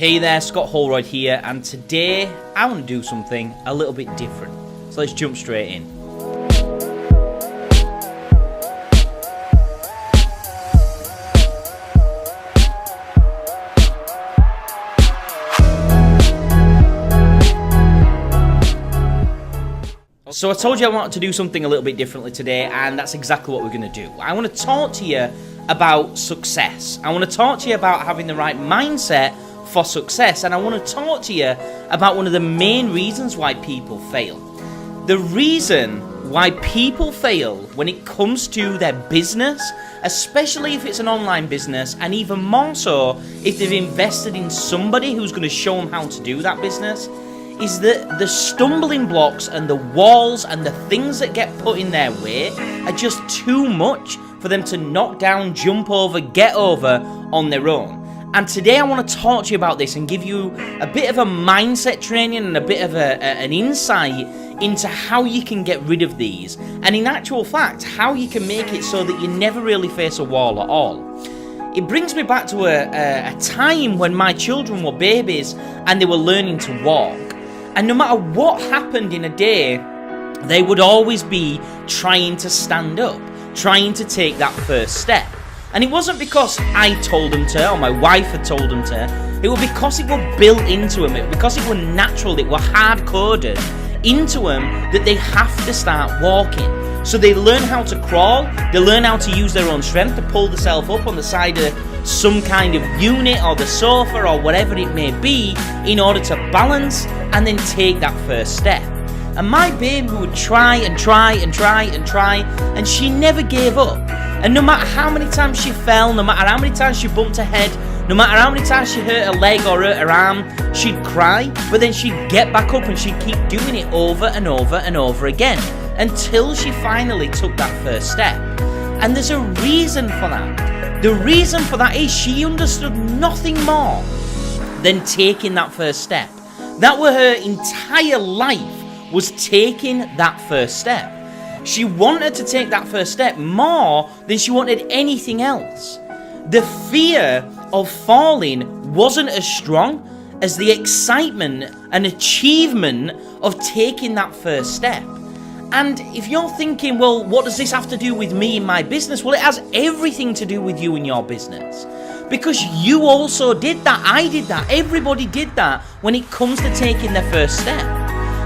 Hey there, Scott Holroyd here, and today I want to do something a little bit different. So let's jump straight in. So I told you I wanted to do something a little bit differently today, and that's exactly what we're going to do. I want to talk to you about success. I want to talk to you about having the right mindset for success, and I want to talk to you about one of the main reasons why people fail. The reason why people fail when it comes to their business, especially if it's an online business, and even more so if they've invested in somebody who's going to show them how to do that business, is that the stumbling blocks and the walls and the things that get put in their way are just too much for them to knock down, jump over, get over on their own. And today I want to talk to you about this and give you a bit of a mindset training and a bit of an insight into how you can get rid of these. And in actual fact, how you can make it so that you never really face a wall at all. It brings me back to a time when my children were babies and they were learning to walk. And no matter what happened in a day, they would always be trying to stand up, trying to take that first step. And it wasn't because I told them to, or my wife had told them to. It was because it was built into them. It was because it was natural, it was hard-coded into them that they have to start walking. So they learn how to crawl, they learn how to use their own strength to pull themselves up on the side of some kind of unit or the sofa or whatever it may be in order to balance and then take that first step. And my baby would try and try and try and try, and she never gave up. And no matter how many times she fell, no matter how many times she bumped her head, no matter how many times she hurt her leg or hurt her arm, she'd cry, but then she'd get back up and she'd keep doing it over and over and over again until she finally took that first step. And there's a reason for that. The reason for that is she understood nothing more than taking that first step. That was her entire life, was taking that first step. She wanted to take that first step more than she wanted anything else. The fear of falling wasn't as strong as the excitement and achievement of taking that first step. And if you're thinking, well, what does this have to do with me and my business? Well, it has everything to do with you and your business. Because you also did that. I did that. Everybody did that when it comes to taking their first step.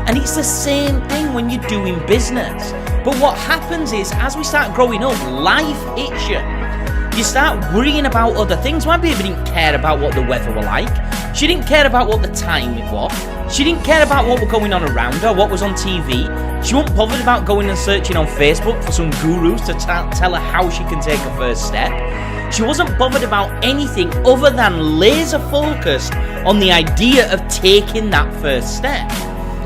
And it's the same thing when you're doing business. But what happens is, as we start growing up, life hits you. You start worrying about other things. My baby didn't care about what the weather was like. She didn't care about what the time it was. She didn't care about what was going on around her, what was on TV. She wasn't bothered about going and searching on Facebook for some gurus to tell her how she can take her first step. She wasn't bothered about anything other than laser focused on the idea of taking that first step.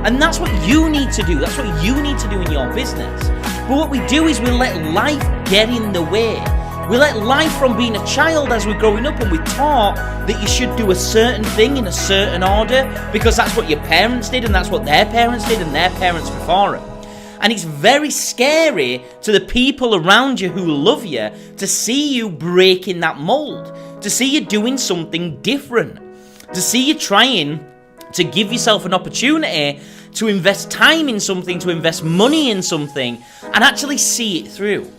And that's what you need to do. That's what you need to do in your business. But what we do is we let life get in the way. We let life, from being a child as we're growing up, and we're taught that you should do a certain thing in a certain order because that's what your parents did and that's what their parents did and their parents before it. And it's very scary to the people around you who love you to see you breaking that mold, to see you doing something different, to see you trying to give yourself an opportunity to invest time in something, to invest money in something, and actually see it through.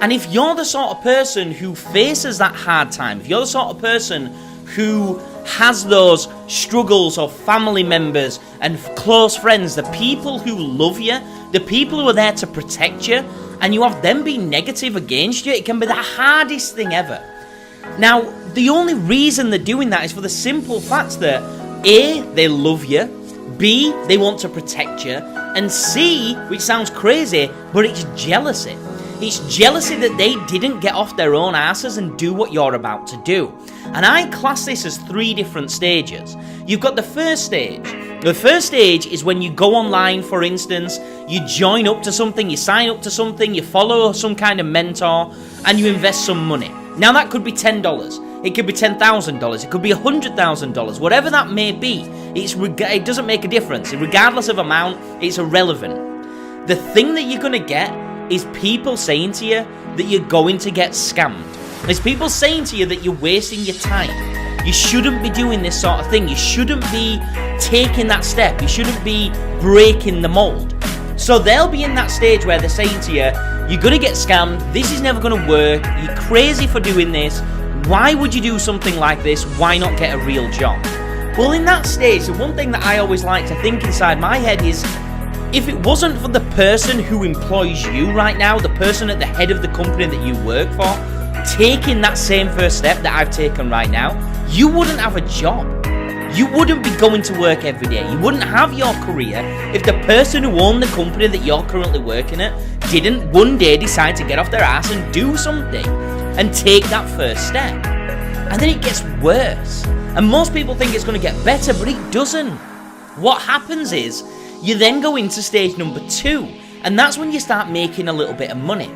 And if you're the sort of person who faces that hard time, if you're the sort of person who has those struggles of family members and close friends, the people who love you, the people who are there to protect you, and you have them being negative against you, it can be the hardest thing ever. Now, the only reason they're doing that is for the simple fact that A, they love you, B, they want to protect you, and C, which sounds crazy, but it's jealousy. It's jealousy that they didn't get off their own asses and do what you're about to do. And I class this as 3 different stages. You've got the first stage. The first stage is when you go online, for instance, you join up to something, you sign up to something, you follow some kind of mentor, and you invest some money. Now that could be $10, it could be $10,000, it could be $100,000, whatever that may be. It doesn't make a difference. Regardless of amount, it's irrelevant. The thing that you're going to get is people saying to you that you're going to get scammed. It's people saying to you that you're wasting your time. You shouldn't be doing this sort of thing. You shouldn't be taking that step. You shouldn't be breaking the mold. So they'll be in that stage where they're saying to you, you're going to get scammed, this is never going to work, you're crazy for doing this, why would you do something like this, why not get a real job? Well, in that stage, the one thing that I always like to think inside my head is, if it wasn't for the person who employs you right now, the person at the head of the company that you work for, taking that same first step that I've taken right now, you wouldn't have a job. You wouldn't be going to work every day. You wouldn't have your career if the person who owned the company that you're currently working at didn't one day decide to get off their ass and do something and take that first step. And then it gets worse. And most people think it's going to get better, but it doesn't. What happens is, you then go into stage number 2, and that's when you start making a little bit of money.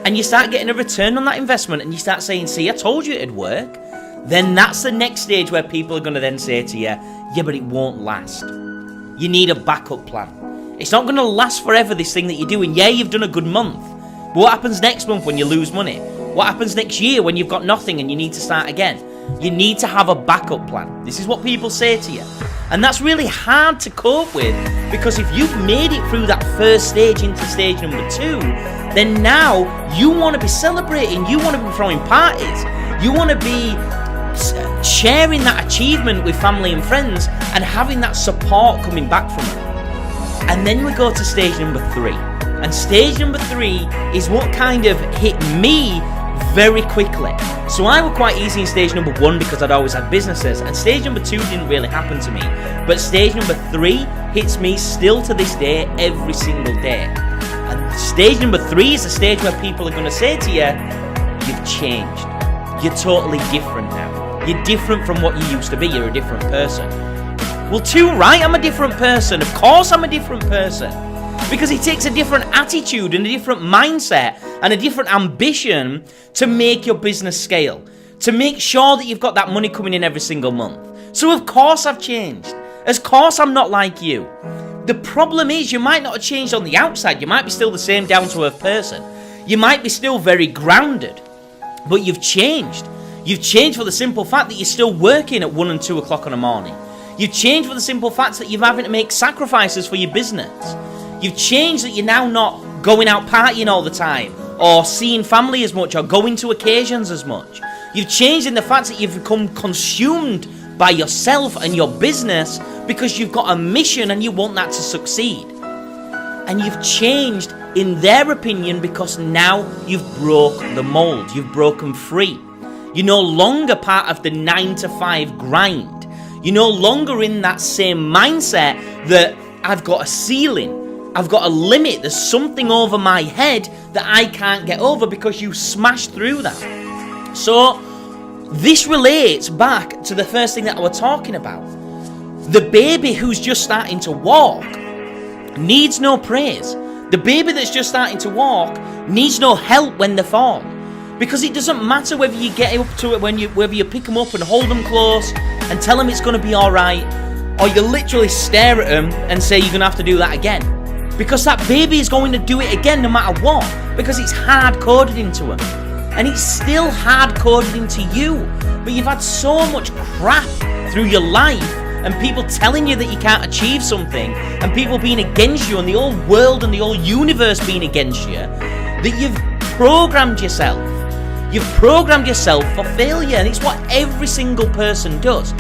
And you start getting a return on that investment, and you start saying, see, I told you it'd work. Then that's the next stage where people are going to then say to you, yeah, but it won't last. You need a backup plan. It's not going to last forever, this thing that you're doing. Yeah, you've done a good month. But what happens next month when you lose money? What happens next year when you've got nothing and you need to start again? You need to have a backup plan. This is what people say to you. And that's really hard to cope with, because if you've made it through that first stage into stage number 2, then now you want to be celebrating, you want to be throwing parties, you want to be sharing that achievement with family and friends and having that support coming back from it. And then we go to stage number 3. And stage number 3 is what kind of hit me very quickly. So I was quite easy in stage number 1 because I'd always had businesses, and stage number 2 didn't really happen to me. But stage number 3 hits me still to this day, every single day. And stage number 3 is the stage where people are going to say to you, you've changed. You're totally different now. You're different from what you used to be. You're a different person. Well, too right, I'm a different person. Of course I'm a different person. Because it takes a different attitude and a different mindset and a different ambition to make your business scale, to make sure that you've got that money coming in every single month. So of course I've changed. Of course I'm not like you. The problem is, you might not have changed on the outside. You might be still the same down-to-earth person. You might be still very grounded, but you've changed. You've changed for the simple fact that you're still working at 1 and 2 o'clock in the morning. You've changed for the simple fact that you're having to make sacrifices for your business. You've changed that you're now not going out partying all the time, or seeing family as much, or going to occasions as much. You've changed in the fact that you've become consumed by yourself and your business because you've got a mission and you want that to succeed. And you've changed in their opinion because now you've broke the mold. You've broken free. You're no longer part of the 9 to 5 grind. You're no longer in that same mindset that I've got a ceiling. I've got a limit. There's something over my head that I can't get over, because you smashed through that. So this relates back to the first thing that I was talking about. The baby who's just starting to walk needs no praise. The baby that's just starting to walk needs no help when they fall. Because it doesn't matter whether you get up to it, whether you pick them up and hold them close and tell them it's going to be alright, or you literally stare at them and say you're going to have to do that again. Because that baby is going to do it again no matter what, because it's hard-coded into them. And it's still hard-coded into you. But you've had so much crap through your life, and people telling you that you can't achieve something, and people being against you, and the whole world and the whole universe being against you, that you've programmed yourself. You've programmed yourself for failure, and it's what every single person does.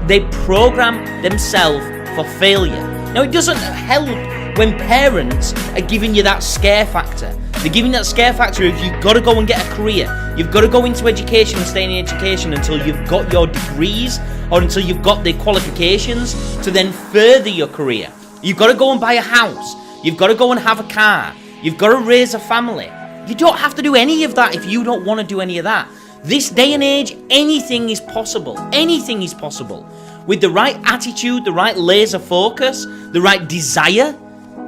They program themselves for failure. Now, it doesn't help when parents are giving you that scare factor. They're giving that scare factor of you've got to go and get a career. You've got to go into education and stay in education until you've got your degrees, or until you've got the qualifications to then further your career. You've got to go and buy a house. You've got to go and have a car. You've got to raise a family. You don't have to do any of that if you don't want to do any of that. This day and age, anything is possible. Anything is possible. With the right attitude, the right laser focus, the right desire,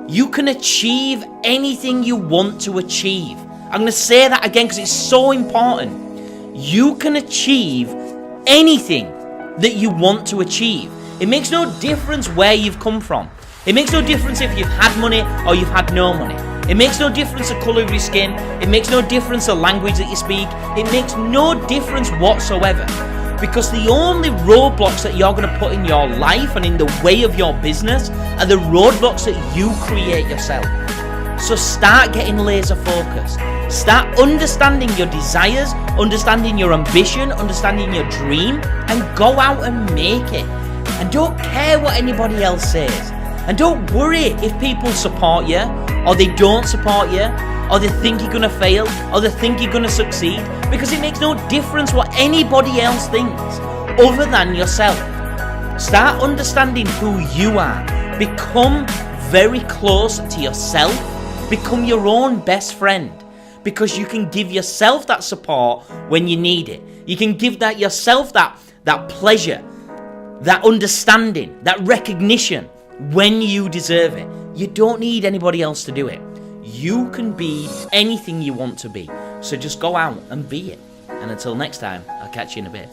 you can achieve anything you want to achieve. I'm going to say that again because it's so important. You can achieve anything that you want to achieve. It makes no difference where you've come from. It makes no difference if you've had money or you've had no money. It makes no difference the colour of your skin. It makes no difference the language that you speak. It makes no difference whatsoever. Because the only roadblocks that you're going to put in your life and in the way of your business are the roadblocks that you create yourself. So start getting laser focused. Start understanding your desires, understanding your ambition, understanding your dream, and go out and make it. And don't care what anybody else says. And don't worry if people support you, or they don't support you, or they think you're going to fail, or they think you're going to succeed, because it makes no difference what anybody else thinks, other than yourself. Start understanding who you are. Become very close to yourself. Become your own best friend, because you can give yourself that support when you need it. You can give yourself that pleasure, that understanding, that recognition when you deserve it. You don't need anybody else to do it. You can be anything you want to be. So just go out and be it. And until next time, I'll catch you in a bit.